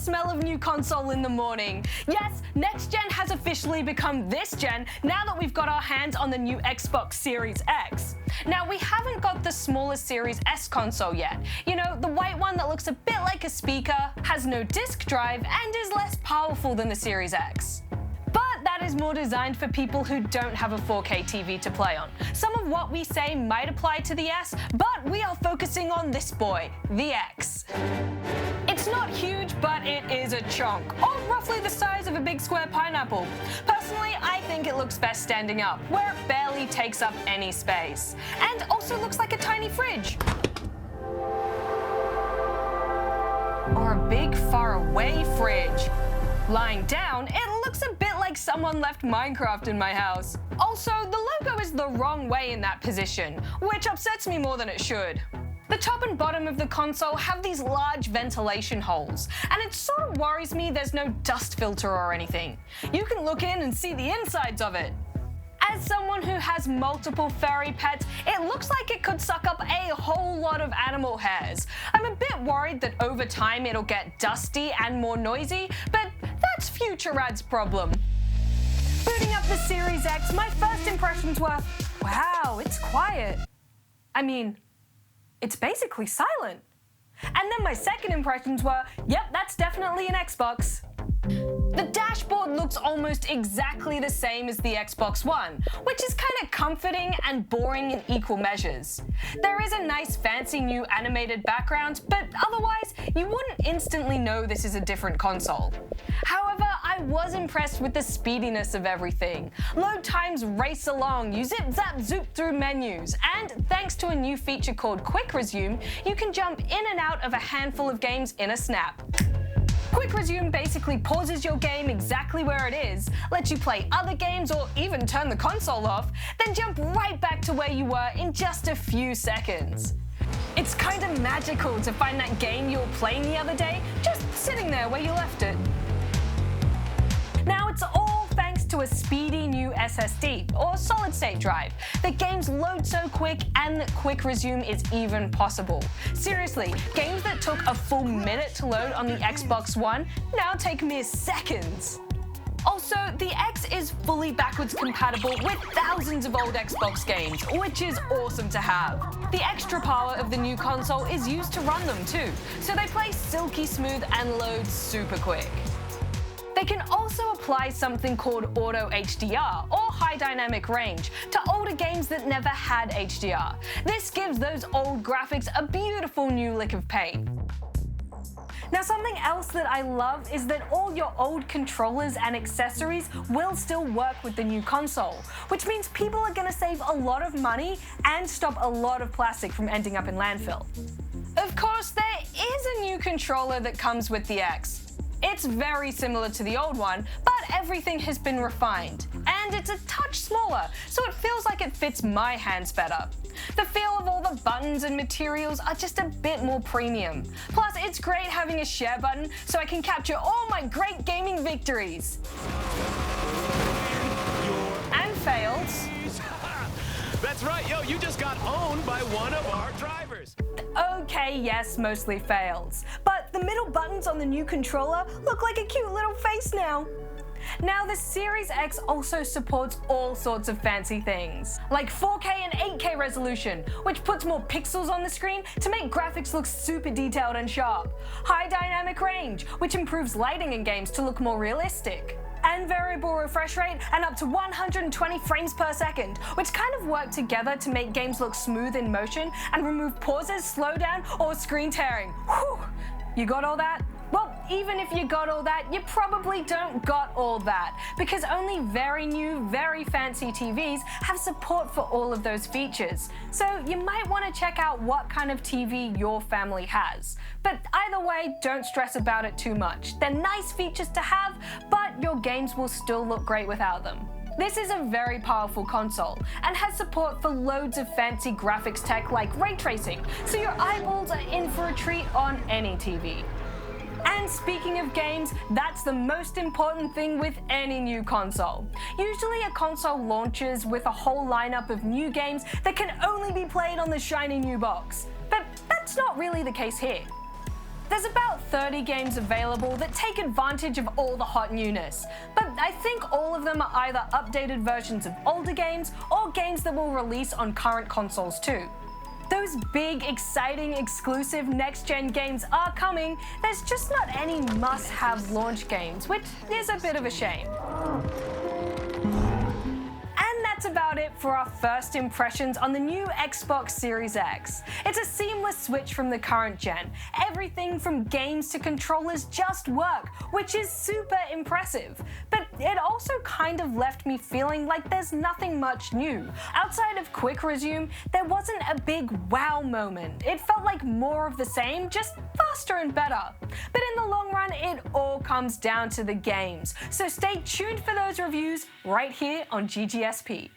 smell of new console in the morning. Yes, next gen has officially become this gen now that we've got our hands on the new Xbox Series X. Now, we haven't got the smaller Series S console yet. You know, the white one that looks a bit like a speaker, has no disk drive, and is less powerful than the Series X. But that is more designed for people who don't have a 4K TV to play on. Some of what we say might apply to the S, but we are focusing on this boy, the X. It's not huge, but it is a chunk, or roughly the size of a big square pineapple. Personally, I think it looks best standing up, where it barely takes up any space, and also looks like a tiny fridge. Or a big, faraway fridge. Lying down, it looks a bit like someone left Minecraft in my house. Also, the logo is the wrong way in that position, which upsets me more than it should. The top and bottom of the console have these large ventilation holes, and it sort of worries me there's no dust filter or anything. You can look in and see the insides of it. As someone who has multiple furry pets, it looks like it could suck up a whole lot of animal hairs. I'm a bit worried that over time it'll get dusty and more noisy, but that's future Rad's problem. Booting up the Series X, my first impressions were, wow, it's quiet. I mean, it's basically silent. And then my second impressions were, yep, that's definitely an Xbox. The dashboard looks almost exactly the same as the Xbox One, which is kind of comforting and boring in equal measures. There is a nice fancy new animated background, but otherwise you wouldn't instantly know this is a different console. However, I was impressed with the speediness of everything. Load times race along, you zip zap zoop through menus, and thanks to a new feature called Quick Resume, you can jump in and out of a handful of games in a snap. Quick Resume basically pauses your game exactly where it is, lets you play other games or even turn the console off, then jump right back to where you were in just a few seconds. It's kind of magical to find that game you were playing the other day just sitting there where you left it. Now, it's all thanks to a Speedy New Ssd, or solid-state drive. The games load so quick and that Quick Resume is even possible. Seriously, games that took a full minute to load on the Xbox One now take mere seconds. Also, the X is fully backwards compatible with thousands of old Xbox games, which is awesome to have. The extra power of the new console is used to run them too, so they play silky smooth and load super quick. They can also apply something called Auto HDR, or High Dynamic Range, to older games that never had HDR. This gives those old graphics a beautiful new lick of paint. Now, something else that I love is that all your old controllers and accessories will still work with the new console, which means people are going to save a lot of money and stop a lot of plastic from ending up in landfill. Of course, there is a new controller that comes with the X. It's very similar to the old one, but everything has been refined. And it's a touch smaller, so it feels like it fits my hands better. The feel of all the buttons and materials are just a bit more premium. Plus, it's great having a share button so I can capture all my great gaming victories. And fails. That's right, yo, you just got owned by one of our drivers. Okay, yes, mostly fails. But the middle buttons on the new controller look like a cute little face now. Now, the Series X also supports all sorts of fancy things, like 4K and 8K resolution, which puts more pixels on the screen to make graphics look super detailed and sharp. High dynamic range, which improves lighting in games to look more realistic. And variable refresh rate and up to 120 frames per second, which kind of work together to make games look smooth in motion and remove pauses, slowdown, or screen tearing. Whew! You got all that? Well, even if you got all that, you probably don't got all that, because only very new, very fancy TVs have support for all of those features. So you might want to check out what kind of TV your family has. But either way, don't stress about it too much. They're nice features to have, but your games will still look great without them. This is a very powerful console and has support for loads of fancy graphics tech like ray tracing, so your eyeballs are in for a treat on any TV. And speaking of games, that's the most important thing with any new console. Usually a console launches with a whole lineup of new games that can only be played on the shiny new box. But that's not really the case here. There's about 30 games available that take advantage of all the hot newness, but I think all of them are either updated versions of older games or games that will release on current consoles too. Those big, exciting, exclusive next-gen games are coming, there's just not any must-have launch games, which is a bit of a shame. And that's about it for our first impressions on the new Xbox Series X. It's a seamless switch from the current gen. Everything from games to controllers just work, which is super impressive. But it also kind of left me feeling like there's nothing much new. Outside of Quick Resume, there wasn't a big wow moment. It felt like more of the same, just faster and better. But in the long run, it all comes down to the games. So stay tuned for those reviews right here on GGSP.